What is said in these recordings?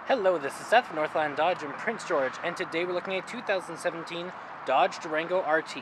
Hello, this is Seth from Northland Dodge in Prince George, and today we're looking at 2017 Dodge Durango RT.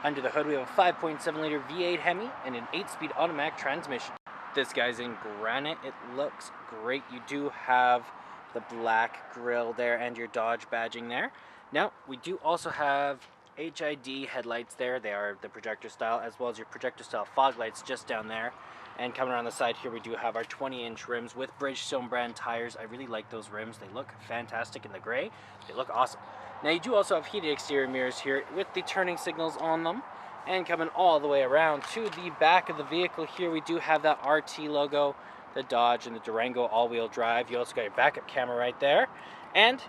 Under the hood we have a 5.7-liter V8 Hemi and an 8-speed automatic transmission. This guy's in granite. It looks great. You do have the black grille there and your Dodge badging there. Now, we do also have HID headlights there. They are the projector style, as well as your projector style fog lights just down there. And coming around the side here, we do have our 20-inch rims with Bridgestone brand tires. I really like those rims. They look fantastic in the gray. They look awesome. Now, you do also have heated exterior mirrors here with the turning signals on them. And coming all the way around to the back of the vehicle here, we do have that RT logo, the Dodge and the Durango all-wheel drive. You also got your backup camera right there. And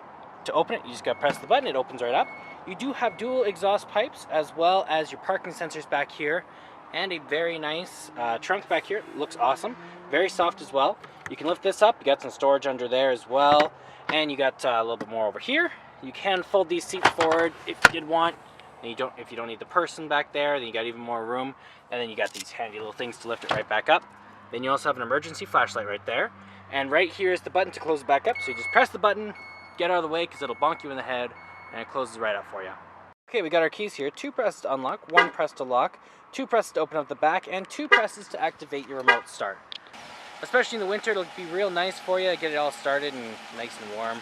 to open it, you just got to press the button. It opens right up. You do have dual exhaust pipes, as well as your parking sensors back here. And a very nice trunk back here. It looks awesome. Very soft as well. You can lift this up. You got some storage under there as well. And you got a little bit more over here. You can fold these seats forward if you did want. And if you don't need the person back there, then you got even more room. And then you got these handy little things to lift it right back up. Then you also have an emergency flashlight right there. And right here is the button to close it back up. So you just press the button, get out of the way because it'll bonk you in the head, and it closes right up for you. Okay, we got our keys here. 2 presses to unlock, 1 press to lock, 2 presses to open up the back, and 2 presses to activate your remote start. Especially in the winter, it'll be real nice for you, get it all started and nice and warm.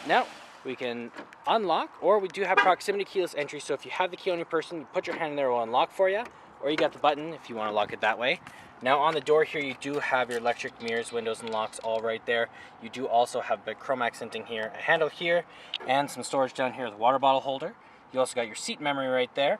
Now, we can unlock, or we do have proximity keyless entry, so if you have the key on your person, you put your hand in there, it will unlock for you, or you got the button if you want to lock it that way. Now on the door here, you do have your electric mirrors, windows, and locks all right there. You do also have the chrome accenting here, a handle here, and some storage down here with a water bottle holder. You also got your seat memory right there.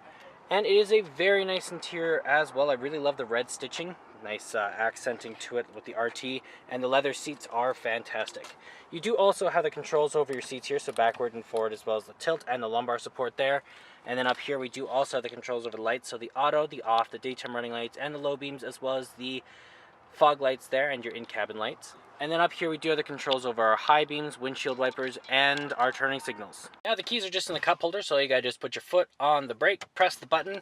And it is a very nice interior as well. I really love the red stitching. Nice accenting to it with the RT. And the leather seats are fantastic. You do also have the controls over your seats here, so backward and forward, as well as the tilt and the lumbar support there. And then up here we do also have the controls over the lights. So the auto, the off, the daytime running lights, and the low beams, as well as the fog lights there and your in-cabin lights. And then up here we do have the controls over our high beams, windshield wipers, and our turning signals. Now the keys are just in the cup holder, so you gotta just put your foot on the brake, press the button,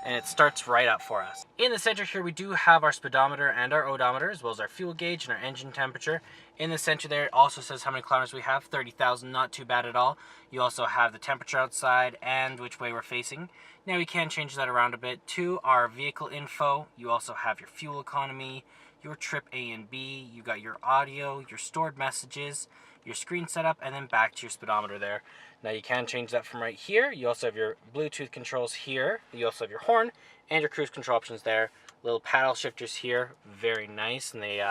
and it starts right up for us. In the center here we do have our speedometer and our odometer, as well as our fuel gauge and our engine temperature. In the center there it also says how many kilometers we have, 30,000, not too bad at all. You also have the temperature outside and which way we're facing. Now we can change that around a bit to our vehicle info. You also have your fuel economy, your trip A and B, you got your audio, your stored messages, your screen setup, and then back to your speedometer there. Now you can change that from right here. You also have your Bluetooth controls here. You also have your horn and your cruise control options there. Little paddle shifters here, very nice, and they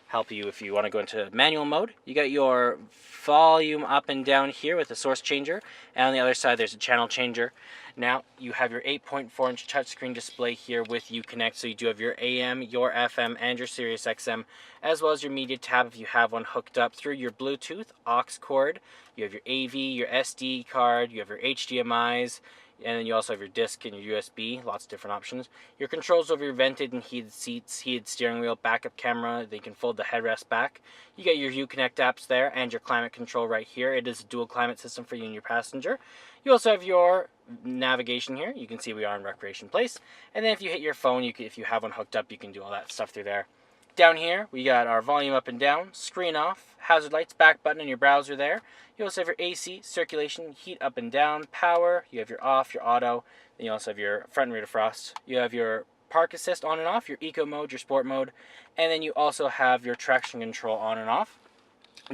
help you if you want to go into manual mode. You got your volume up and down here with a source changer, and on the other side there's a channel changer. Now you have your 8.4-inch touchscreen display here with Uconnect, so you do have your AM, your FM, and your Sirius XM, as well as your media tab if you have one hooked up through your Bluetooth aux cord. You have your AV, your SD card, you have your HDMIs, and then you also have your disc and your USB, lots of different options. Your controls over your vented and heated seats, heated steering wheel, backup camera, they can fold the headrest back. You got your Uconnect apps there and your climate control right here. It is a dual climate system for you and your passenger. You also have your navigation here. You can see we are in Recreation Place. And then if you hit your phone, if you have one hooked up, you can do all that stuff through there. Down here, we got our volume up and down, screen off, hazard lights, back button, and your browser there. You also have your AC, circulation, heat up and down, power. You have your off, your auto. Then you also have your front and rear defrost. You have your park assist on and off, your eco mode, your sport mode. And then you also have your traction control on and off.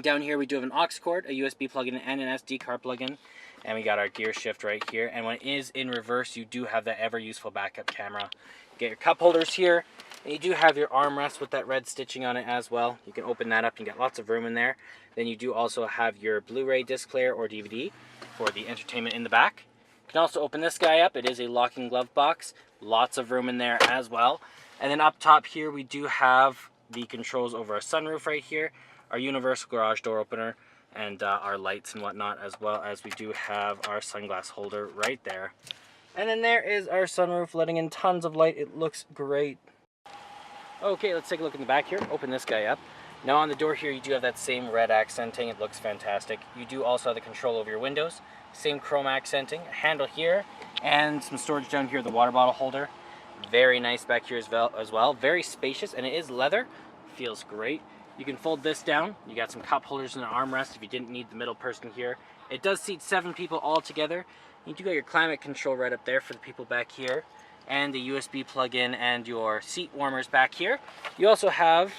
Down here, we do have an aux cord, a USB plug-in, and an SD card plug-in. And we got our gear shift right here. And when it is in reverse, you do have that ever-useful backup camera. You get your cup holders here. And you do have your armrest with that red stitching on it as well. You can open that up and get lots of room in there. Then you do also have your Blu-ray disc player or DVD for the entertainment in the back. You can also open this guy up. It is a locking glove box. Lots of room in there as well. And then up top here we do have the controls over our sunroof right here, our universal garage door opener, and our lights and whatnot, as well as we do have our sunglass holder right there. And then there is our sunroof letting in tons of light. It looks great. Okay, let's take a look in the back here. Open this guy up. Now on the door here, you do have that same red accenting. It looks fantastic. You do also have the control over your windows. Same chrome accenting. A handle here, and some storage down here, the water bottle holder. Very nice back here as well. Very spacious, and it is leather. Feels great. You can fold this down. You got some cup holders and an armrest if you didn't need the middle person here. It does seat 7 people all together. You do got your climate control right up there for the people back here, and the USB plug-in and your seat warmers back here. You also have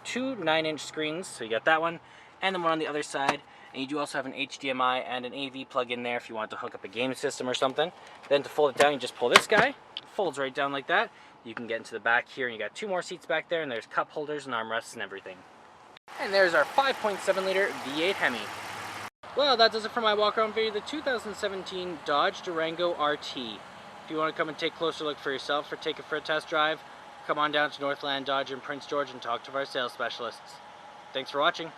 2 9-inch screens, so you got that one, and then one on the other side. And you do also have an HDMI and an AV plug in there if you want to hook up a game system or something. Then to fold it down, you just pull this guy. It folds right down like that. You can get into the back here, and you got 2 more seats back there, and there's cup holders and armrests and everything. And there's our 5.7 liter V8 Hemi. Well, that does it for my walk around video, the 2017 Dodge Durango RT. If you want to come and take a closer look for yourself or take it for a test drive, come on down to Northland Dodge in Prince George and talk to our sales specialists. Thanks for watching.